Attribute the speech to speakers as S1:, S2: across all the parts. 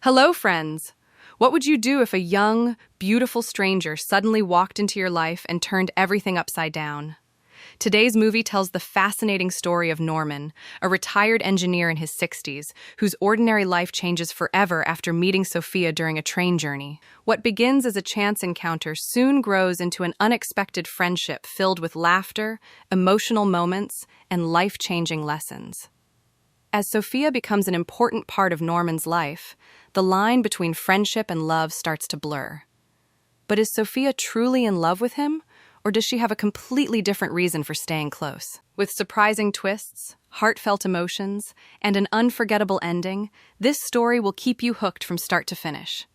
S1: Hello, friends! What would you do if a young, beautiful stranger suddenly walked into your life and turned everything upside down? Today's movie tells the fascinating story of Norman, a retired engineer in his 60s, whose ordinary life changes forever after meeting Sophia during a train journey. What begins as a chance encounter soon grows into an unexpected friendship filled with laughter, emotional moments, and life-changing lessons. As Sophia becomes an important part of Norman's life, the line between friendship and love starts to blur. But is Sophia truly in love with him, or does she have a completely different reason for staying close? With surprising twists, heartfelt emotions, and an unforgettable ending, this story will keep you hooked from start to finish.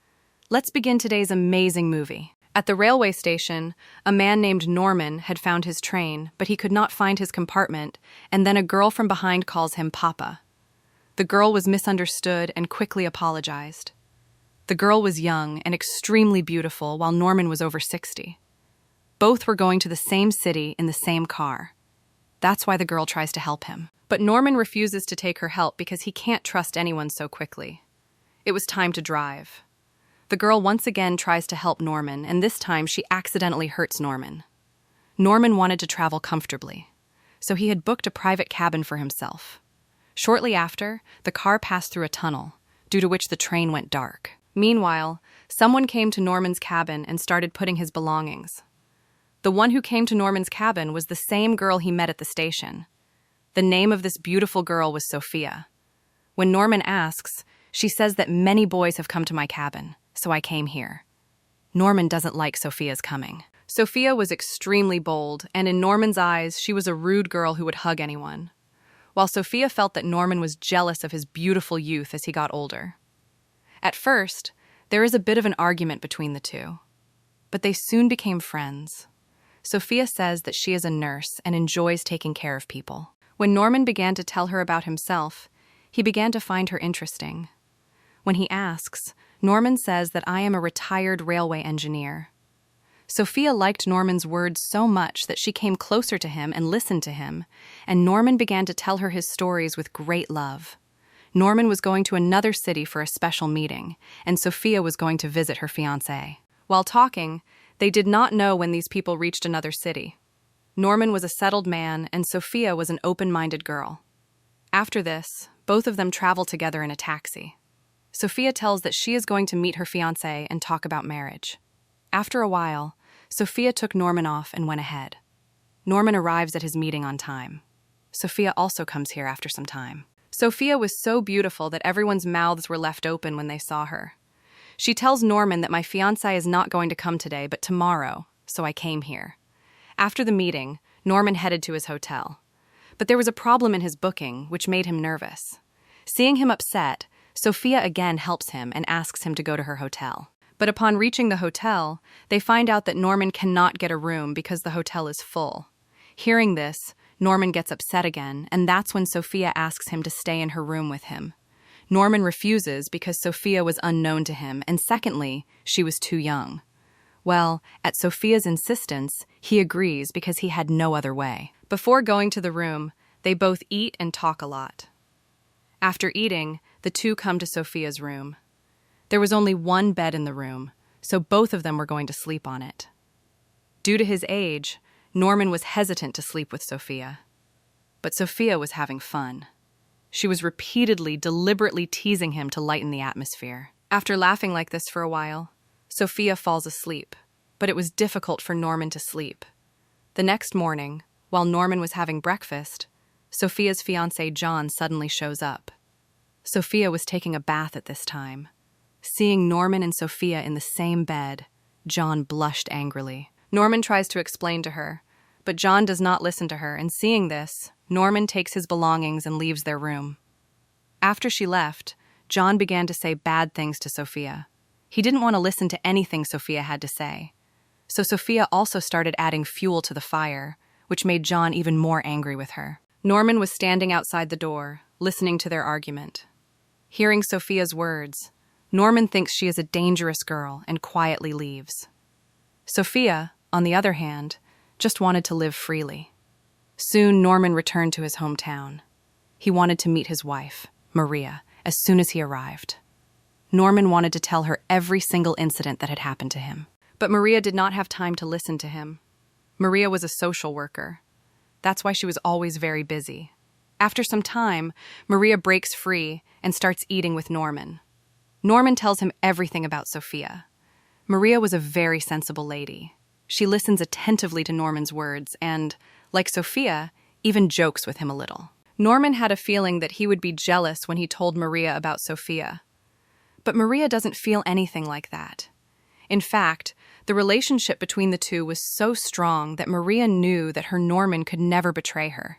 S1: Let's begin today's amazing movie. At the railway station, a man named Norman had found his train, but he could not find his compartment, and then a girl from behind calls him Papa. The girl was misunderstood and quickly apologized. The girl was young and extremely beautiful, while Norman was over 60. Both were going to the same city in the same car. That's why the girl tries to help him. But Norman refuses to take her help because he can't trust anyone so quickly. It was time to drive. The girl once again tries to help Norman, and this time she accidentally hurts Norman. Norman wanted to travel comfortably, so he had booked a private cabin for himself. Shortly after, the car passed through a tunnel, due to which the train went dark. Meanwhile, someone came to Norman's cabin and started putting his belongings. The one who came to Norman's cabin was the same girl he met at the station. The name of this beautiful girl was Sophia. When Norman asks, she says that many boys have come to my cabin, so I came here. Norman doesn't like Sophia's coming. Sophia was extremely bold, and in Norman's eyes, she was a rude girl who would hug anyone, while Sophia felt that Norman was jealous of his beautiful youth as he got older. At first, there is a bit of an argument between the two, but they soon became friends. Sophia says that she is a nurse and enjoys taking care of people. When Norman began to tell her about himself, he began to find her interesting. When he asks, Norman says that I am a retired railway engineer. Sophia liked Norman's words so much that she came closer to him and listened to him, and Norman began to tell her his stories with great love. Norman was going to another city for a special meeting, and Sophia was going to visit her fiancé. While talking, they did not know when these people reached another city. Norman was a settled man, and Sophia was an open-minded girl. After this, both of them travel together in a taxi. Sophia tells that she is going to meet her fiancé and talk about marriage. After a while, Sophia took Norman off and went ahead. Norman arrives at his meeting on time. Sophia also comes here after some time. Sophia was so beautiful that everyone's mouths were left open when they saw her. She tells Norman that my fiancé is not going to come today, but tomorrow, so I came here. After the meeting, Norman headed to his hotel. But there was a problem in his booking, which made him nervous. Seeing him upset, Sophia again helps him and asks him to go to her hotel. But upon reaching the hotel, they find out that Norman cannot get a room because the hotel is full. Hearing this, Norman gets upset again, and that's when Sophia asks him to stay in her room with him. Norman refuses because Sophia was unknown to him, and secondly, she was too young. Well, at Sophia's insistence, he agrees because he had no other way. Before going to the room, they both eat and talk a lot. After eating, the two come to Sophia's room. There was only one bed in the room, so both of them were going to sleep on it. Due to his age, Norman was hesitant to sleep with Sophia. But Sophia was having fun. She was repeatedly, deliberately teasing him to lighten the atmosphere. After laughing like this for a while, Sophia falls asleep, but it was difficult for Norman to sleep. The next morning, while Norman was having breakfast, Sophia's fiancé John suddenly shows up. Sophia was taking a bath at this time. Seeing Norman and Sophia in the same bed, John blushed angrily. Norman tries to explain to her, but John does not listen to her, and seeing this, Norman takes his belongings and leaves their room. After she left, John began to say bad things to Sophia. He didn't want to listen to anything Sophia had to say. So Sophia also started adding fuel to the fire, which made John even more angry with her. Norman was standing outside the door, listening to their argument. Hearing Sophia's words, Norman thinks she is a dangerous girl and quietly leaves. Sophia, on the other hand, just wanted to live freely. Soon Norman returned to his hometown. He wanted to meet his wife, Maria, as soon as he arrived. Norman wanted to tell her every single incident that had happened to him. But Maria did not have time to listen to him. Maria was a social worker. That's why she was always very busy. After some time, Maria breaks free and starts eating with Norman. Norman tells him everything about Sophia. Maria was a very sensible lady. She listens attentively to Norman's words and, like Sophia, even jokes with him a little. Norman had a feeling that he would be jealous when he told Maria about Sophia. But Maria doesn't feel anything like that. In fact, the relationship between the two was so strong that Maria knew that her Norman could never betray her.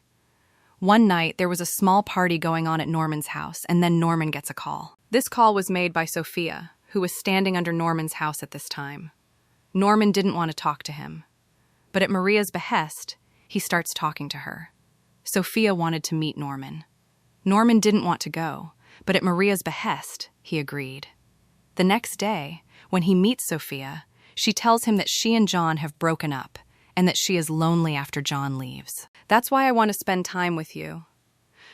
S1: One night, there was a small party going on at Norman's house, and then Norman gets a call. This call was made by Sophia, who was standing under Norman's house at this time. Norman didn't want to talk to him. But at Maria's behest, he starts talking to her. Sophia wanted to meet Norman. Norman didn't want to go, but at Maria's behest, he agreed. The next day, when he meets Sophia, she tells him that she and John have broken up and that she is lonely after John leaves. That's why I want to spend time with you.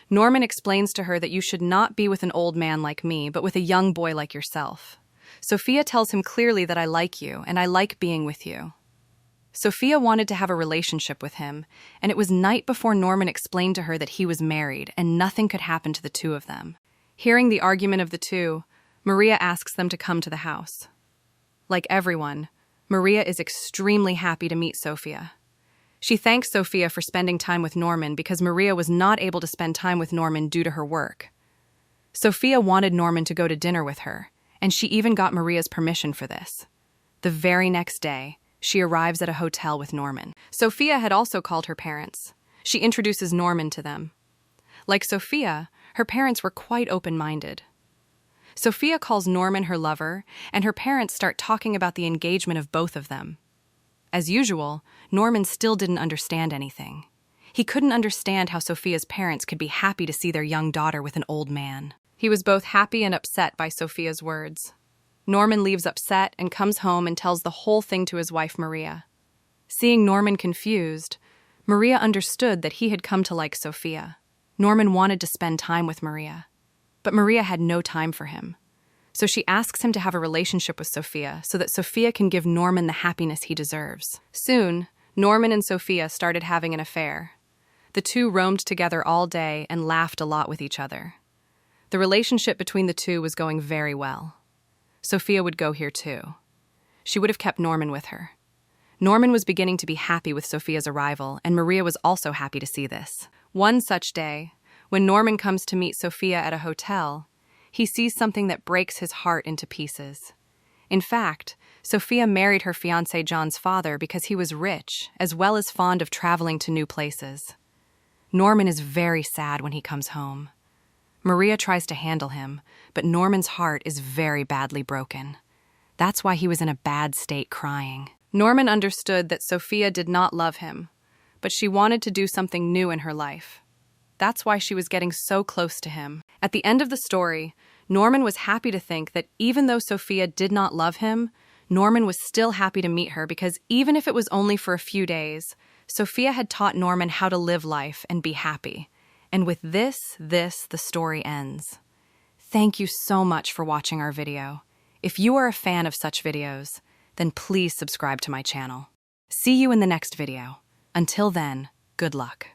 S1: Norman explains to her that you should not be with an old man like me, but with a young boy like yourself. Sophia tells him clearly that I like you and I like being with you. Sophia wanted to have a relationship with him, and it was night before Norman explained to her that he was married and nothing could happen to the two of them. Hearing the argument of the two, Maria asks them to come to the house. Like everyone, Maria is extremely happy to meet Sophia. She thanks Sophia for spending time with Norman because Maria was not able to spend time with Norman due to her work. Sophia wanted Norman to go to dinner with her, and she even got Maria's permission for this. The very next day, she arrives at a hotel with Norman. Sophia had also called her parents. She introduces Norman to them. Like Sophia, her parents were quite open-minded. Sophia calls Norman her lover, and her parents start talking about the engagement of both of them. As usual, Norman still didn't understand anything. He couldn't understand how Sophia's parents could be happy to see their young daughter with an old man. He was both happy and upset by Sophia's words. Norman leaves upset and comes home and tells the whole thing to his wife, Maria. Seeing Norman confused, Maria understood that he had come to like Sophia. Norman wanted to spend time with Maria, but Maria had no time for him. So she asks him to have a relationship with Sophia so that Sophia can give Norman the happiness he deserves. Soon, Norman and Sophia started having an affair. The two roamed together all day and laughed a lot with each other. The relationship between the two was going very well. Sophia would go here too. She would have kept Norman with her. Norman was beginning to be happy with Sophia's arrival, and Maria was also happy to see this. One such day, when Norman comes to meet Sophia at a hotel, he sees something that breaks his heart into pieces. In fact, Sophia married her fiancé John's father because he was rich, as well as fond of traveling to new places. Norman is very sad when he comes home. Maria tries to handle him, but Norman's heart is very badly broken. That's why he was in a bad state crying. Norman understood that Sophia did not love him, but she wanted to do something new in her life. That's why she was getting so close to him. At the end of the story, Norman was happy to think that even though Sophia did not love him, Norman was still happy to meet her because even if it was only for a few days, Sophia had taught Norman how to live life and be happy. And with this, the story ends. Thank you so much for watching our video. If you are a fan of such videos, then please subscribe to my channel. See you in the next video. Until then, good luck.